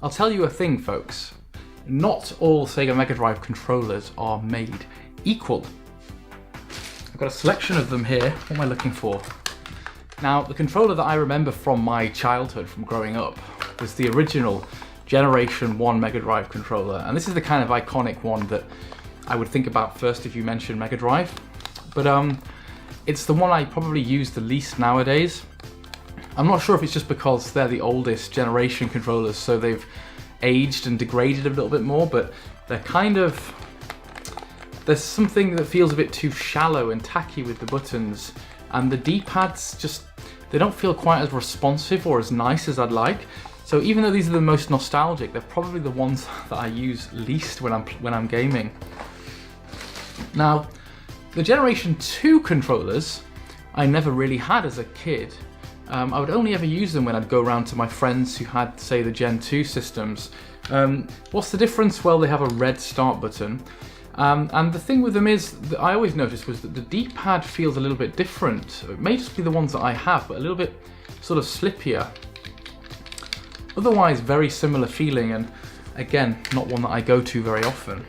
I'll tell you a thing, folks. Not all Sega Mega Drive controllers are made equal. I've got a selection of them here. What am I looking for? Now, the controller that I remember from my childhood, from growing up, was the original Generation 1 Mega Drive controller. And this is the kind of iconic one that I would think about first if you mention Mega Drive. But it's the one I probably use the least nowadays. I'm not sure if it's just because they're the oldest generation controllers, so they've aged and degraded a little bit more, but they're kind of... There's something that feels a bit too shallow and tacky with the buttons, and the D-pads just, they don't feel quite as responsive or as nice as I'd like. So even though these are the most nostalgic, they're probably the ones that I use least when I'm gaming. Now, the Generation 2 controllers I never really had as a kid. I would only ever use them when I'd go around to my friends who had, say, the Gen 2 systems. What's the difference? Well, they have a red start button. And the thing with them is, that I always noticed was that the D-pad feels a little bit different. It may just be the ones that I have, but a little bit sort of slippier. Otherwise, very similar feeling, and again, not one that I go to very often.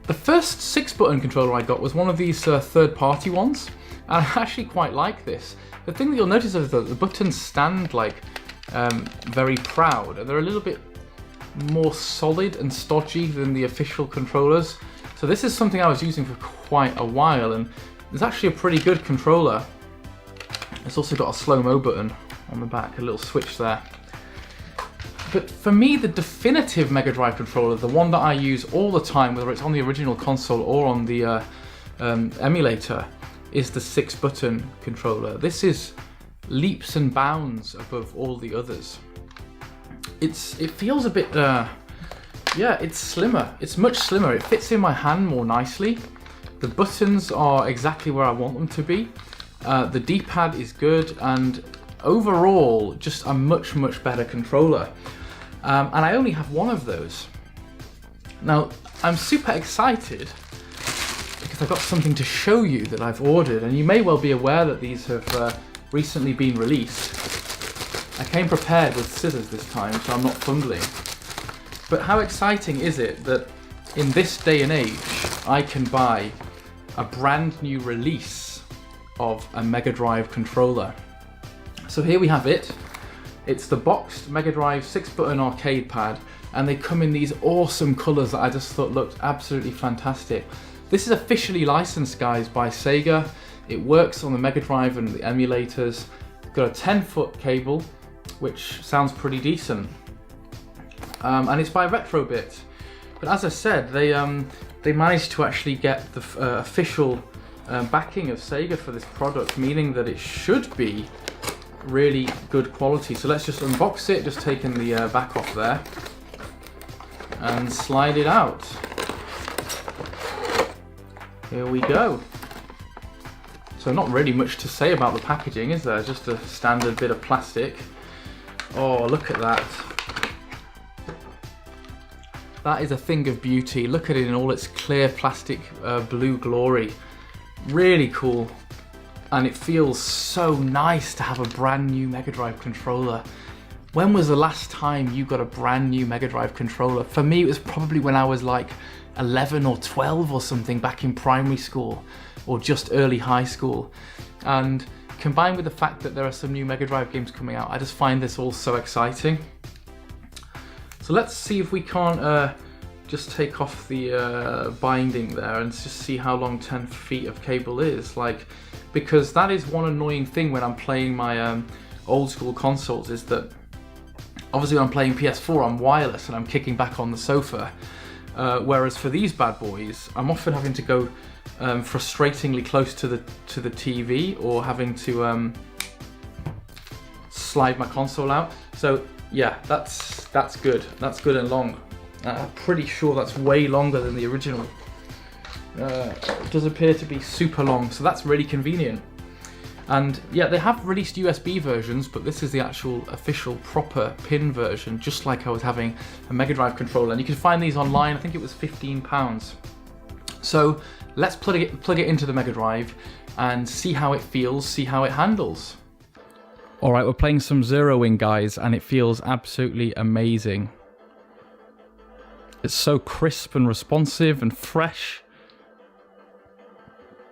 The first 6-button controller I got was one of these third-party ones, and I actually quite like this. The thing that you'll notice is that the buttons stand like very proud, and they're a little bit more solid and stodgy than the official controllers. So this is something I was using for quite a while, and it's actually a pretty good controller. It's also got a slow-mo button on the back, a little switch there. But for me, the definitive Mega Drive controller, the one that I use all the time, whether it's on the original console or on the emulator, is the 6-button controller. This is leaps and bounds above all the others. It feels a bit, yeah, it's slimmer. It's much slimmer. It fits in my hand more nicely. The buttons are exactly where I want them to be. The D-pad is good, and overall, just a much, much better controller. And I only have one of those. Now, I'm super excited because I've got something to show you that I've ordered, and you may well be aware that these have recently been released. I came prepared with scissors this time, so I'm not fumbling. But how exciting is it that in this day and age, I can buy a brand new release of a Mega Drive controller. So here we have it. It's the boxed Mega Drive 6-button arcade pad, and they come in these awesome colours that I just thought looked absolutely fantastic. This is officially licensed, guys, by Sega. It works on the Mega Drive and the emulators. Got a 10-foot cable, which sounds pretty decent. And it's by Retrobit. But as I said, they managed to actually get the official backing of Sega for this product, meaning that it should be really good quality. So let's just unbox it, just taking the back off there, and slide it out. Here we go. So not really much to say about the packaging, is there? Just a standard bit of plastic. Oh, look at that. That is a thing of beauty. Look at it in all its clear plastic blue glory. Really cool. And it feels so nice to have a brand new Mega Drive controller. When was the last time you got a brand new Mega Drive controller? For me, it was probably when I was like 11 or 12 or something, back in primary school or just early high school. And combined with the fact that there are some new Mega Drive games coming out, I just find this all so exciting. So let's see if we can't just take off the binding there and just see how long 10 feet of cable is. Like, because that is one annoying thing when I'm playing my old school consoles, is that obviously when I'm playing PS4 I'm wireless and I'm kicking back on the sofa, whereas for these bad boys I'm often having to go frustratingly close to the TV, or having to slide my console out. So yeah, that's good. That's good and long. I'm pretty sure that's way longer than the original. It does appear to be super long, so that's really convenient. And yeah, they have released USB versions, but this is the actual official proper pin version, just like I was having a Mega Drive controller. And you can find these online. I think it was £15. So let's plug it into the Mega Drive and see how it feels, see how it handles. Alright, we're playing some zeroing, guys, and it feels absolutely amazing. It's so crisp and responsive and fresh.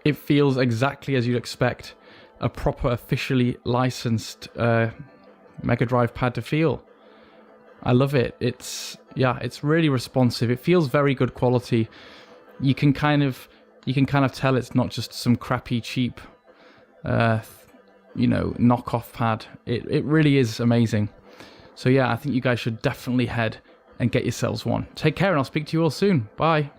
It feels exactly as you'd expect a proper, officially licensed Mega Drive pad to feel. I love it. It's really responsive. It feels very good quality. You can kind of tell it's not just some crappy, cheap, knockoff pad. It really is amazing. So yeah, I think you guys should definitely head and get yourselves one. Take care, and I'll speak to you all soon. Bye.